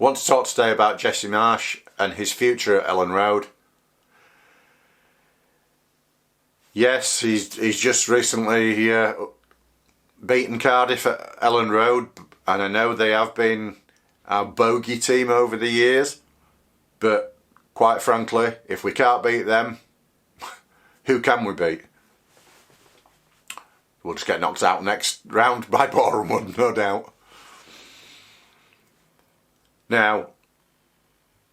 want to talk today about Jesse Marsch and his future at Ellen Road. Yes, he's just recently beaten Cardiff at Ellen Road, and I know they have been our bogey team over the years, but quite frankly, if we can't beat them, who can we beat? We'll just get knocked out next round by Bournemouth, no doubt. Now,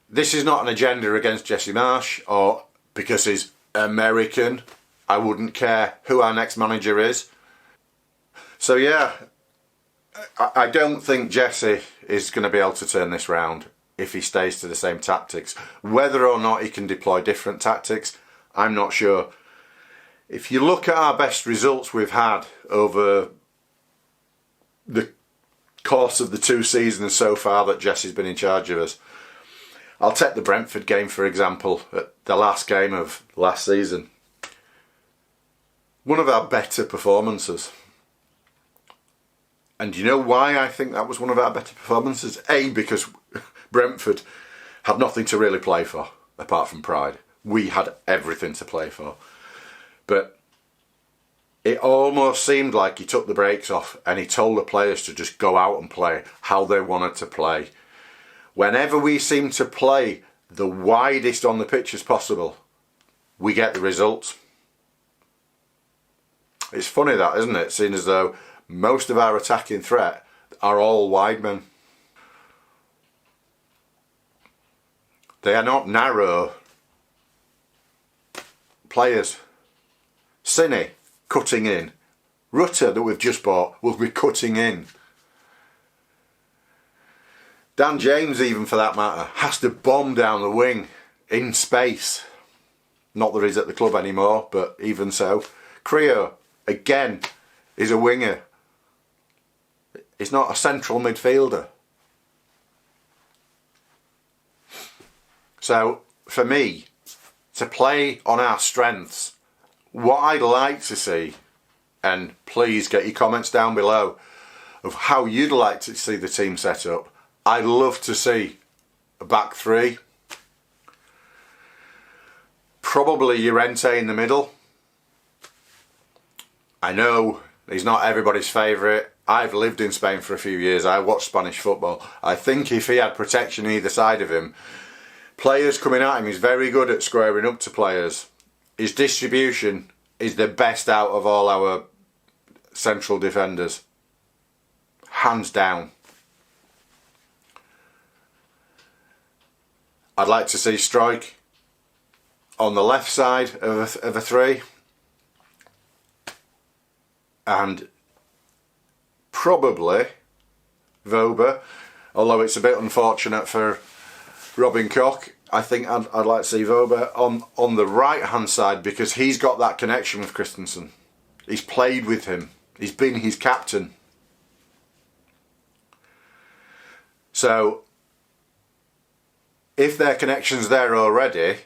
this is not an agenda against Jesse Marsch, or because he's American. I wouldn't care who our next manager is. So yeah, I don't think Jesse is going to be able to turn this round if he stays to the same tactics. Whether or not he can deploy different tactics, I'm not sure. If you look at our best results we've had over the course of the 2 seasons so far that Jesse's been in charge of us, I'll take the Brentford game for example, at the last game of last season. One of our better performances. And you know why I think that was one of our better performances? A, because Brentford had nothing to really play for, apart from pride. We had everything to play for. But it almost seemed like he took the brakes off and he told the players to just go out and play how they wanted to play. Whenever we seem to play the widest on the pitch as possible, we get the results. It's funny that, isn't it? Seeing as though most of our attacking threat are all wide men. They are not narrow players. Cine, cutting in. Rutter, that we've just bought, will be cutting in. Dan James, even for that matter, has to bomb down the wing in space. Not that he's at the club anymore, but even so. Creo, again, is a winger. He's not a central midfielder. So, for me, to play on our strengths, what I'd like to see, and please get your comments down below, of how you'd like to see the team set up. I'd love to see a back three. Probably Llorente in the middle. I know he's not everybody's favourite. I've lived in Spain for a few years. I watch Spanish football. I think if he had protection either side of him, players coming at him, he's very good at squaring up to players. His distribution is the best out of all our central defenders. Hands down. I'd like to see Struijk on the left side of a three. And probably Wöber, although it's a bit unfortunate for Robin Koch. I think I'd like to see Wöber on the right hand side because he's got that connection with Christensen. He's played with him. He's been his captain. So if their connection's there already,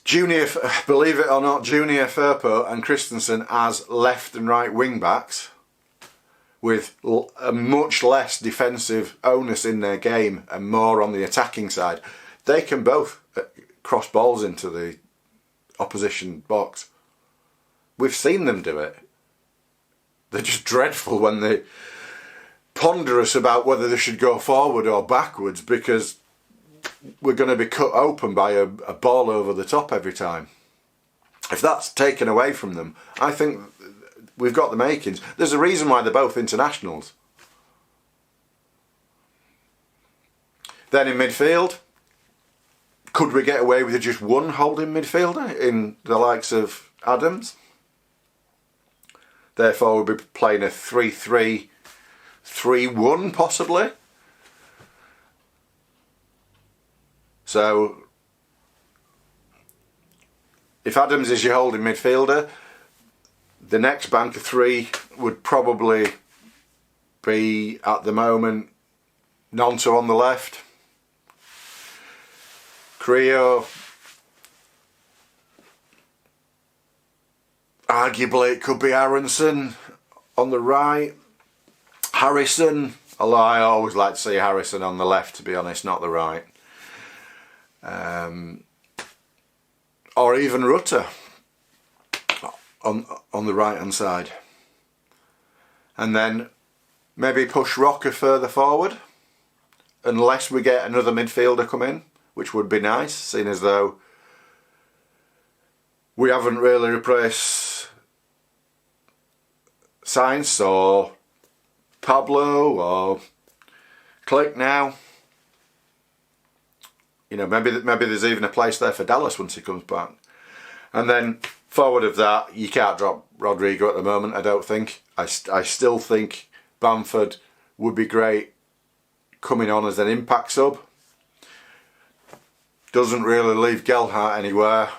believe it or not, Junior Firpo and Christensen as left and right wing backs with a much less defensive onus in their game and more on the attacking side, they can both cross balls into the opposition box. We've seen them do it. They're just dreadful when they ponderous about whether they should go forward or backwards because we're going to be cut open by a ball over the top every time. If that's taken away from them, I think we've got the makings. There's a reason why they're both internationals. Then in midfield, could we get away with just one holding midfielder in the likes of Adams? Therefore we'll be playing a 3-3-3-1 possibly. So if Adams is your holding midfielder, the next bank of three would probably be, at the moment, Nonto on the left, Creo, arguably it could be Aronson on the right, Harrison Although I always like to see Harrison on the left, to be honest, not the right. Or even Rutter on the right hand side. And then maybe push Rocker further forward, unless we get another midfielder come in, which would be nice, seeing as though we haven't really replaced Sainz or Pablo or Click now. You know, maybe there's even a place there for Dallas once he comes back. And then forward of that, you can't drop Rodrigo at the moment, I don't think. I still think Bamford would be great coming on as an impact sub. Doesn't really leave Gelhardt anywhere,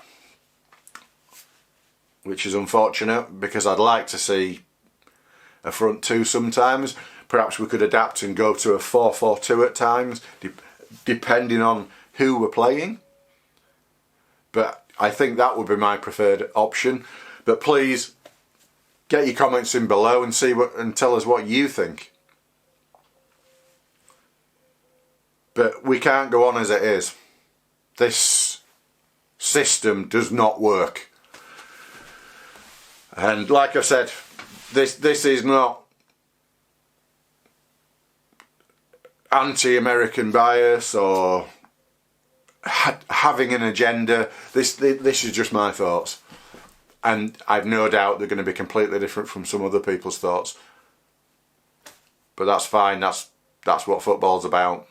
which is unfortunate, because I'd like to see a front two sometimes. Perhaps we could adapt and go to a 4-4-2 at times, depending on who we're playing. But I think that would be my preferred option. But please get your comments in below and tell us what you think. But we can't go on as it is. This system does not work. And like I said, this is not anti-American bias or having an agenda. This is just my thoughts, and I've no doubt they're going to be completely different from some other people's thoughts. But that's fine. That's what football's about.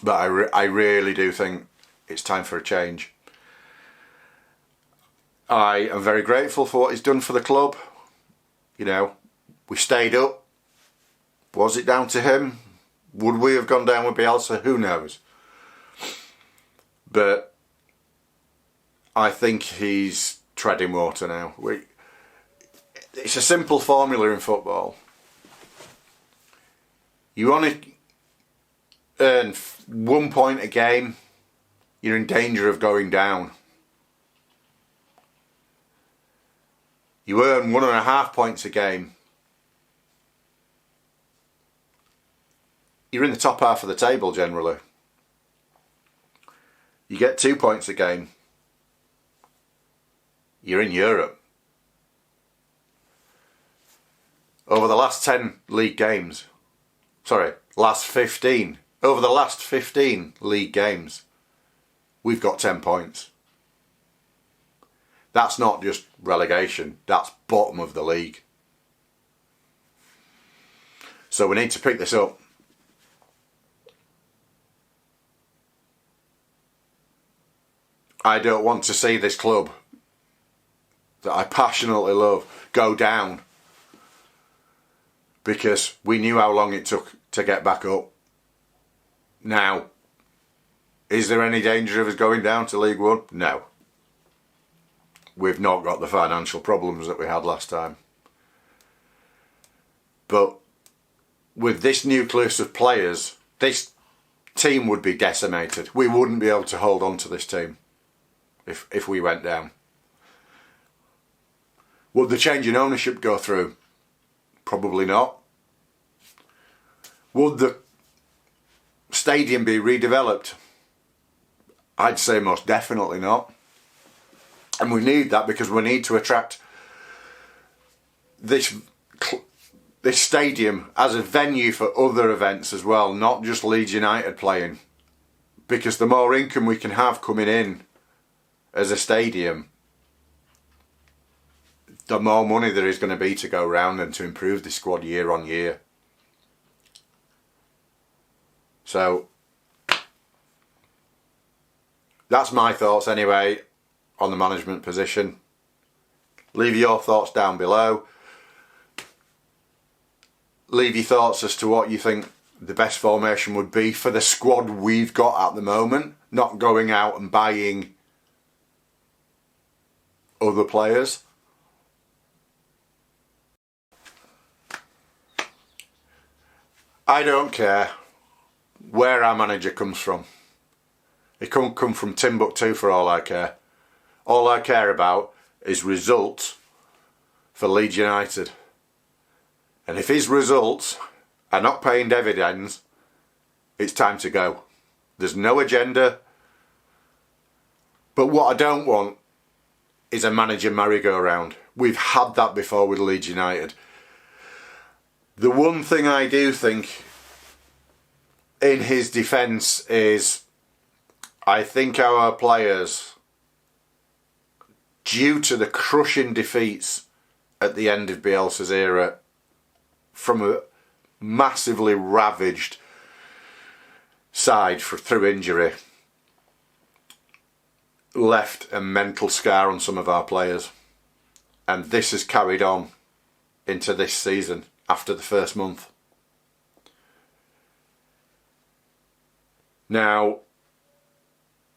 But I really do think it's time for a change. I am very grateful for what he's done for the club. You know, we stayed up. Was it down to him? Would we have gone down with Bielsa? Who knows? But I think he's treading water now. It's a simple formula in football. You want to earn 1 point a game, you're in danger of going down. You earn 1.5 points a game, you're in the top half of the table generally. You get 2 points a game, you're in Europe. Over the last 10 league games, last 15, over the last 15 league games, we've got 10 points. That's not just relegation, that's bottom of the league. So we need to pick this up. I don't want to see this club that I passionately love go down, because we knew how long it took to get back up. Now, is there any danger of us going down to League One? No. We've not got the financial problems that we had last time. But with this nucleus of players, this team would be decimated. We wouldn't be able to hold on to this team if we went down. Would the change in ownership go through? Probably not. Would the stadium be redeveloped? I'd say most definitely not. And we need that, because we need to attract this stadium as a venue for other events as well, not just Leeds United playing. Because the more income we can have coming in as a stadium, the more money there is going to be to go round and to improve the squad year on year. So that's my thoughts anyway on the management position. Leave your thoughts down below. Leave your thoughts as to what you think the best formation would be for the squad we've got at the moment, not going out and buying other players. I don't care where our manager comes from. It could come from Timbuktu for all I care. All I care about is results for Leeds United. And if his results are not paying dividends, it's time to go. There's no agenda. But what I don't want is a manager merry-go-round. We've had that before with Leeds United. The one thing I do think in his defence is I think our players, due to the crushing defeats at the end of Bielsa's era from a massively ravaged side through injury, left a mental scar on some of our players. And this has carried on into this season after the first month. Now,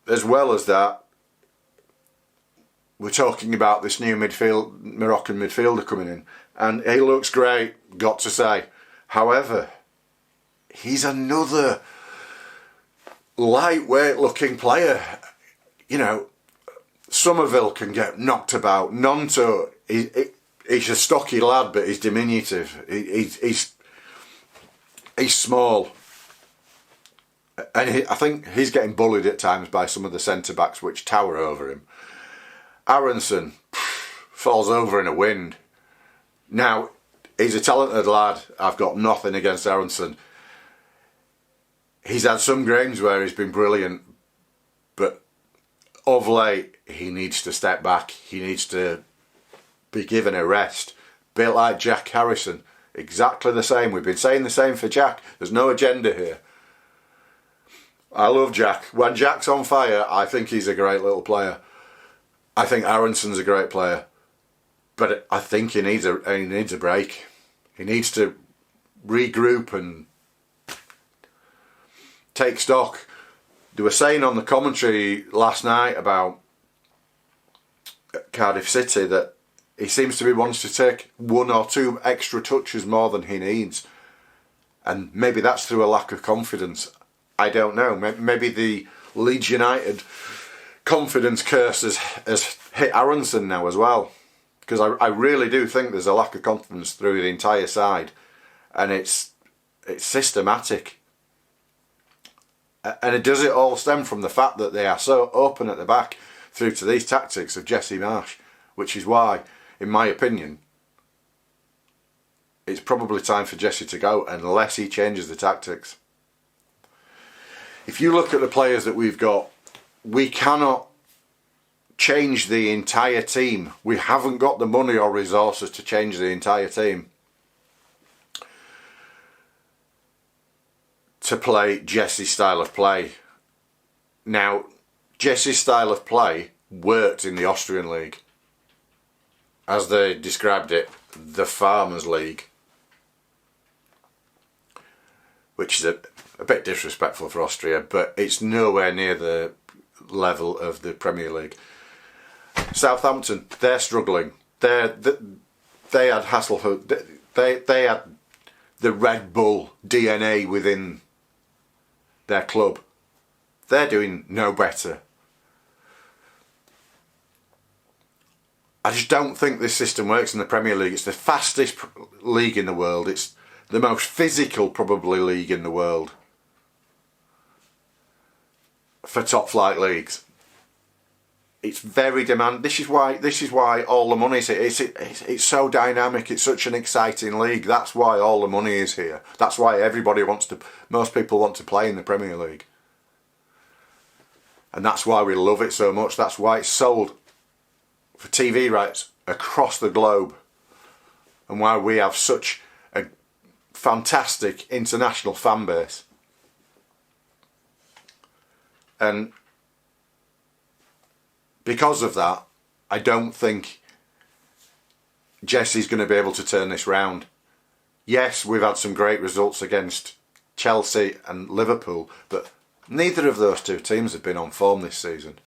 as well as that, we're talking about this new Moroccan midfielder coming in, and he looks great, got to say. However, he's another lightweight looking player. You know, Somerville can get knocked about. Nonto, he's a stocky lad, but he's diminutive. He's small. And I think he's getting bullied at times by some of the centre-backs which tower over him. Aronson falls over in a wind. Now, he's a talented lad. I've got nothing against Aronson. He's had some games where he's been brilliant, but of late, he needs to step back. He needs to be given a rest. Bit like Jack Harrison. Exactly the same. We've been saying the same for Jack. There's no agenda here. I love Jack. When Jack's on fire, I think he's a great little player. I think Aronson's a great player. But I think he needs a break. He needs to regroup and take stock. They were saying on the commentary last night about Cardiff City that he seems to be wanting to take one or two extra touches more than he needs. And maybe that's through a lack of confidence. I don't know. Maybe the Leeds United confidence curse has hit Aronson now as well. Because I really do think there's a lack of confidence through the entire side. And it's systematic. And does it all stem from the fact that they are so open at the back through to these tactics of Jesse Marsch, which is why, in my opinion, it's probably time for Jesse to go unless he changes the tactics. If you look at the players that we've got, we cannot change the entire team. We haven't got the money or resources to change the entire team to play Jesse's style of play. Now, Jesse's style of play worked in the Austrian League. As they described it, the Farmers League. Which is a bit disrespectful for Austria, but it's nowhere near the level of the Premier League. Southampton, they're struggling. They had Hasselhoff. They had the Red Bull DNA within their club. They're doing no better. I just don't think this system works in the Premier League. It's the fastest league in the world. It's the most physical, probably, league in the world for top flight leagues. It's very demanding. This is why all the money's here. It's so dynamic. It's such an exciting league. That's why all the money is here. That's why most people want to play in the Premier League. And that's why we love it so much. That's why it's sold for TV rights across the globe. And why we have such a fantastic international fan base. And because of that, I don't think Jesse's going to be able to turn this round. Yes, we've had some great results against Chelsea and Liverpool, but neither of those two teams have been on form this season.